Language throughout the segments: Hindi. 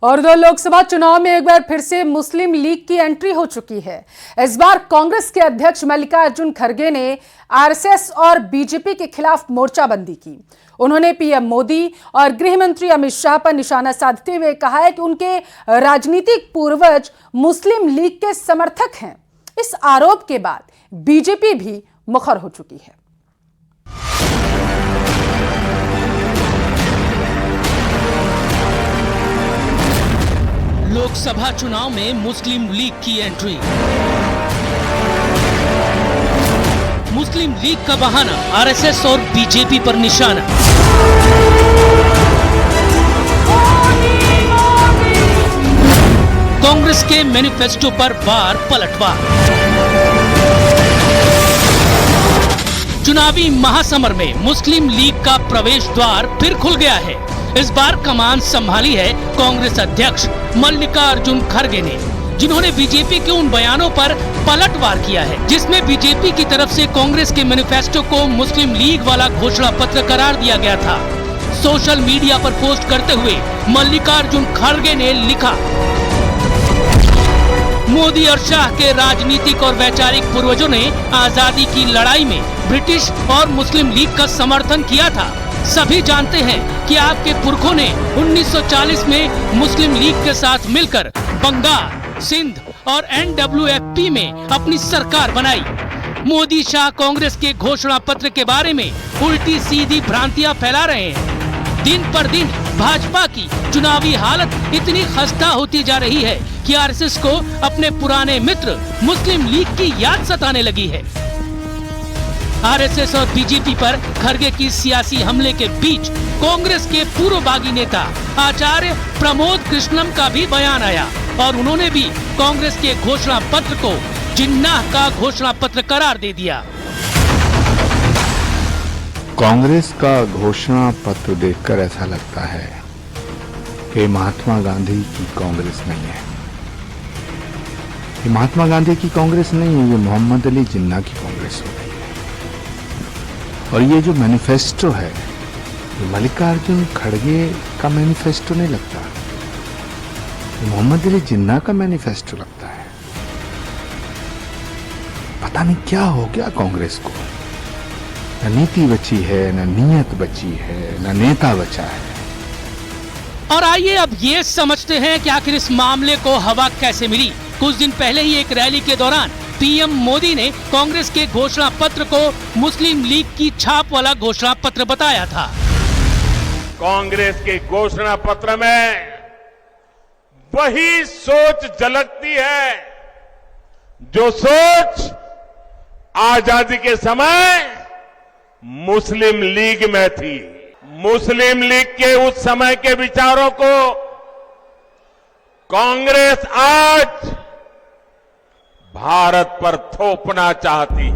और उधर लोकसभा चुनाव में एक बार फिर से मुस्लिम लीग की एंट्री हो चुकी है। इस बार कांग्रेस के अध्यक्ष मल्लिकार्जुन खड़गे ने आरएसएस और बीजेपी के खिलाफ मोर्चाबंदी की। उन्होंने पीएम मोदी और गृह मंत्री अमित शाह पर निशाना साधते हुए कहा है कि उनके राजनीतिक पूर्वज मुस्लिम लीग के समर्थक हैं। इस आरोप के बाद बीजेपी भी मुखर हो चुकी है। लोकसभा चुनाव में मुस्लिम लीग की एंट्री। मुस्लिम लीग का बहाना आरएसएस और बीजेपी पर निशाना। कांग्रेस के मैनिफेस्टो पर वार पलटवार। चुनावी महासमर में मुस्लिम लीग का प्रवेश द्वार फिर खुल गया है। इस बार कमान संभाली है कांग्रेस अध्यक्ष मल्लिकार्जुन खड़गे ने, जिन्होंने बीजेपी के उन बयानों पर पलटवार किया है जिसमें बीजेपी की तरफ से कांग्रेस के मैनिफेस्टो को मुस्लिम लीग वाला घोषणा पत्र करार दिया गया था। सोशल मीडिया पर पोस्ट करते हुए मल्लिकार्जुन खड़गे ने लिखा, मोदी और शाह के राजनीतिक और वैचारिक पूर्वजों ने आजादी की लड़ाई में ब्रिटिश और मुस्लिम लीग का समर्थन किया था। सभी जानते हैं कि आपके पुरखों ने 1940 में मुस्लिम लीग के साथ मिलकर बंगाल, सिंध और NWFP में अपनी सरकार बनाई। मोदी शाह कांग्रेस के घोषणा पत्र के बारे में उल्टी सीधी भ्रांतियां फैला रहे हैं। दिन पर दिन भाजपा की चुनावी हालत इतनी खस्ता होती जा रही है कि आरएसएस को अपने पुराने मित्र मुस्लिम लीग की याद सताने लगी है। आरएसएस और बीजेपी पर खड़गे की सियासी हमले के बीच कांग्रेस के पूर्व बागी नेता आचार्य प्रमोद कृष्णम का भी बयान आया और उन्होंने भी कांग्रेस के घोषणा पत्र को जिन्नाह का घोषणा पत्र करार दे दिया। कांग्रेस का घोषणा पत्र देखकर ऐसा लगता है कि महात्मा गांधी की कांग्रेस नहीं है। ये महात्मा गांधी की कांग्रेस नहीं है, ये मोहम्मद अली जिन्ना की कांग्रेस हो गई है। और ये जो मैनिफेस्टो है, ये मल्लिकार्जुन खड़गे का मैनिफेस्टो नहीं लगता, ये मोहम्मद अली जिन्ना का मैनिफेस्टो लगता है। पता नहीं क्या हो गया कांग्रेस को, न नीति बची है, न नीयत बची है, न नेता बचा है। और आइए अब ये समझते हैं कि आखिर इस मामले को हवा कैसे मिली। कुछ दिन पहले ही एक रैली के दौरान पीएम मोदी ने कांग्रेस के घोषणा पत्र को मुस्लिम लीग की छाप वाला घोषणा पत्र बताया था। कांग्रेस के घोषणा पत्र में वही सोच झलकती है जो सोच आजादी के समय मुस्लिम लीग में थी। मुस्लिम लीग के उस समय के विचारों को कांग्रेस आज भारत पर थोपना चाहती है।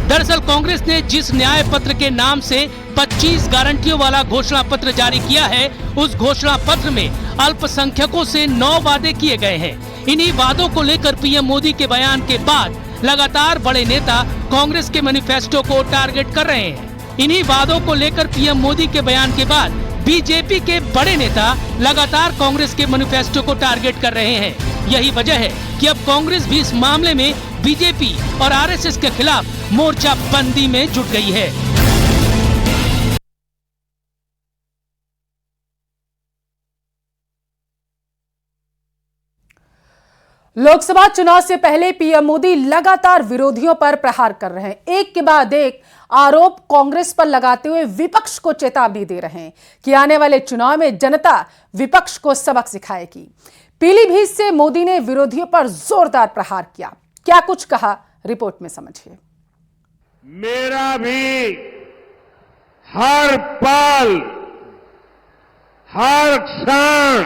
दरअसल कांग्रेस ने जिस न्याय पत्र के नाम से 25 गारंटियों वाला घोषणा पत्र जारी किया है, उस घोषणा पत्र में अल्पसंख्यकों से 9 वादे किए गए हैं। इन्हीं वादों को लेकर पीएम मोदी के बयान के बाद लगातार बड़े नेता कांग्रेस के मैनिफेस्टो को टारगेट कर रहे हैं। इन्हीं वादों को लेकर पीएम मोदी के बयान के बाद बीजेपी के बड़े नेता लगातार कांग्रेस के मैनिफेस्टो को टारगेट कर रहे हैं। यही वजह है कि अब कांग्रेस भी इस मामले में बीजेपी और आरएसएस के खिलाफ मोर्चा बंदी में जुट गई है। लोकसभा चुनाव से पहले पीएम मोदी लगातार विरोधियों पर प्रहार कर रहे हैं। एक के बाद एक आरोप कांग्रेस पर लगाते हुए विपक्ष को चेतावनी दे रहे हैं कि आने वाले चुनाव में जनता विपक्ष को सबक सिखाएगी। पीलीभीत से मोदी ने विरोधियों पर जोरदार प्रहार किया। क्या कुछ कहा, रिपोर्ट में समझिए। मेरा भी हर पल, हर क्षण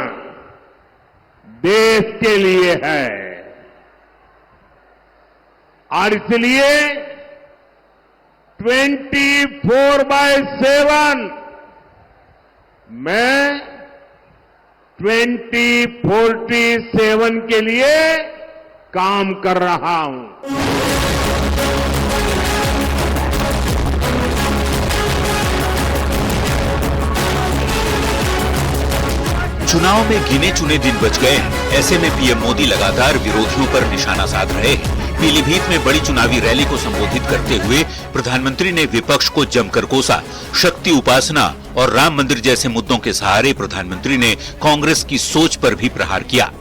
देश के लिए है और इसलिए 24/7 मैं 2047 के लिए काम कर रहा हूं। चुनाव में गिने चुने दिन बच गए हैं। ऐसे में पीएम मोदी लगातार विरोधियों पर निशाना साध रहे हैं। पीलीभीत में बड़ी चुनावी रैली को संबोधित करते हुए प्रधानमंत्री ने विपक्ष को जमकर कोसा। शक्ति उपासना और राम मंदिर जैसे मुद्दों के सहारे प्रधानमंत्री ने कांग्रेस की सोच पर भी प्रहार किया।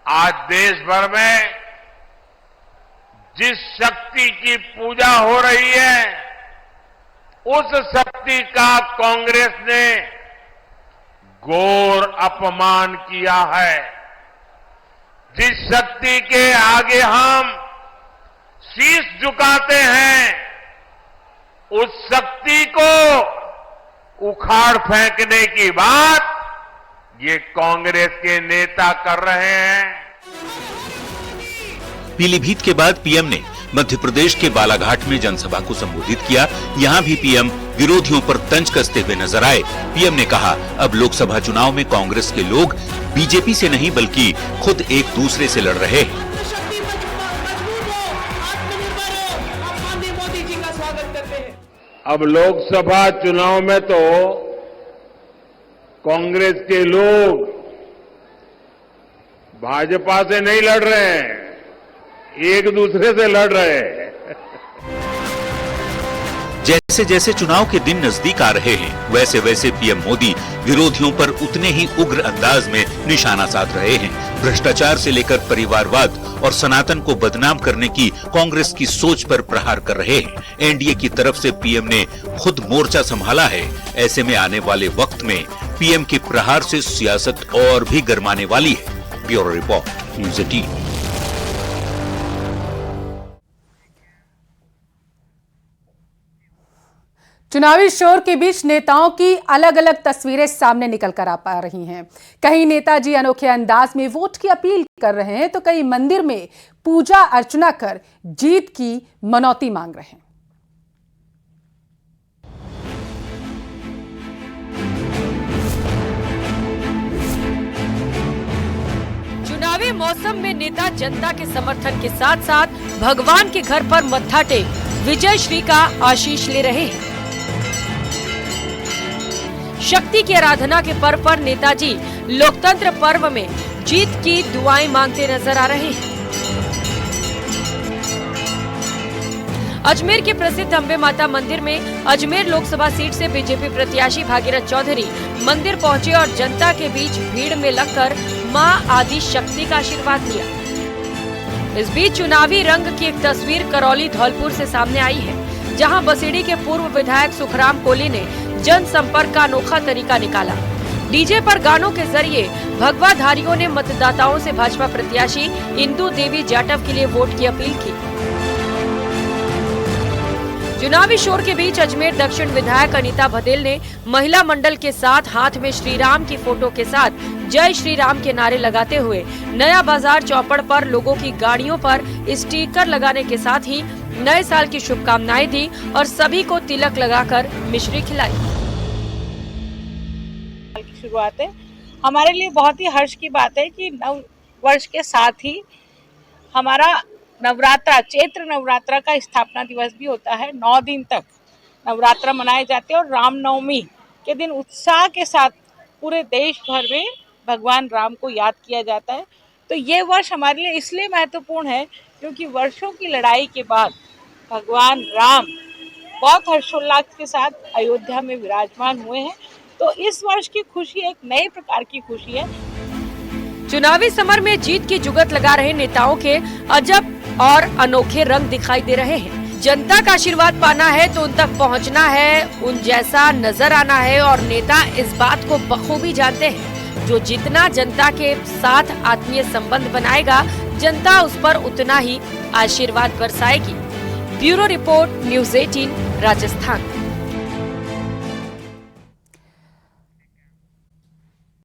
आज देश भर में जिस शक्ति की पूजा हो रही है, उस शक्ति का कांग्रेस ने घोर अपमान किया है। जिस शक्ति के आगे हम शीश झुकाते हैं, उस शक्ति को उखाड़ फेंकने की बात ये कांग्रेस के नेता कर रहे हैं। पीलीभीत के बाद पीएम ने मध्य प्रदेश के बालाघाट में जनसभा को संबोधित किया। यहाँ भी पीएम विरोधियों पर तंज कसते हुए नजर आए। पीएम ने कहा, अब लोकसभा चुनाव में कांग्रेस के लोग बीजेपी से नहीं बल्कि खुद एक दूसरे से लड़ रहे हैं। अब लोकसभा चुनाव में तो कांग्रेस के लोग भाजपा से नहीं लड़ रहे हैं, एक दूसरे से लड़ रहे हैं। जैसे जैसे चुनाव के दिन नजदीक आ रहे हैं, वैसे वैसे पीएम मोदी विरोधियों पर उतने ही उग्र अंदाज में निशाना साध रहे हैं। भ्रष्टाचार से लेकर परिवारवाद और सनातन को बदनाम करने की कांग्रेस की सोच पर प्रहार कर रहे हैं। एनडीए की तरफ से पीएम ने खुद मोर्चा संभाला है। ऐसे में आने वाले वक्त में पीएम के प्रहार से सियासत और भी गरमाने वाली है। Bureau report, news 18। चुनावी शोर के बीच नेताओं की अलग अलग तस्वीरें सामने निकल कर आ पा रही हैं। कहीं नेताजी अनोखे अंदाज में वोट की अपील कर रहे हैं, तो कई मंदिर में पूजा अर्चना कर जीत की मनौती मांग रहे हैं। चुनावी मौसम में नेता जनता के समर्थन के साथ साथ भगवान के घर पर मत्था टेक विजय श्री का आशीष ले रहे हैं। शक्ति की आराधना के पर्व पर नेताजी लोकतंत्र पर्व में जीत की दुआएं मांगते नजर आ रहे हैं। अजमेर के प्रसिद्ध अम्बे माता मंदिर में अजमेर लोकसभा सीट से बीजेपी प्रत्याशी भागीरथ चौधरी मंदिर पहुंचे और जनता के बीच भीड़ में लगकर मां आदि शक्ति का आशीर्वाद लिया। इस बीच चुनावी रंग की एक तस्वीर करौली धौलपुर से सामने आई है, जहां बसेड़ी के पूर्व विधायक सुखराम कोली ने जनसंपर्क का अनोखा तरीका निकाला। डीजे पर गानों के जरिए भगवाधारियों ने मतदाताओं से भाजपा प्रत्याशी इंदु देवी जाटव के लिए वोट की अपील की। चुनावी शोर के बीच अजमेर दक्षिण विधायक अनीता भदेल ने महिला मंडल के साथ हाथ में श्री राम की फोटो के साथ जय श्री राम के नारे लगाते हुए नया बाजार चौपड़ पर लोगों की गाड़ियों पर स्टिकर लगाने के साथ ही नए साल की शुभकामनाएं दी और सभी को तिलक लगाकर मिश्री खिलाई। शुरुआत है, हमारे लिए बहुत ही हर्ष की बात है कि नव वर्ष के साथ ही हमारा नवरात्रा, चैत्र नवरात्रा का स्थापना दिवस भी होता है। 9 दिन तक नवरात्रा मनाए जाते हैं और रामनवमी के दिन उत्साह के साथ पूरे देश भर में भगवान राम को याद किया जाता है। तो ये वर्ष हमारे लिए इसलिए महत्वपूर्ण है क्योंकि वर्षों की लड़ाई के बाद भगवान राम बहुत हर्षोल्लास के साथ अयोध्या में विराजमान हुए हैं। तो इस वर्ष की खुशी एक नए प्रकार की खुशी है। चुनावी समर में जीत की जुगत लगा रहे नेताओं के अजब और अनोखे रंग दिखाई दे रहे हैं। जनता का आशीर्वाद पाना है तो उन तक पहुंचना है, उन जैसा नजर आना है और नेता इस बात को बखूबी जानते हैं। जो जितना जनता के साथ आत्मीय संबंध बनाएगा, जनता उस पर उतना ही आशीर्वाद बरसाएगी। Bureau report, news 18, Rajasthan.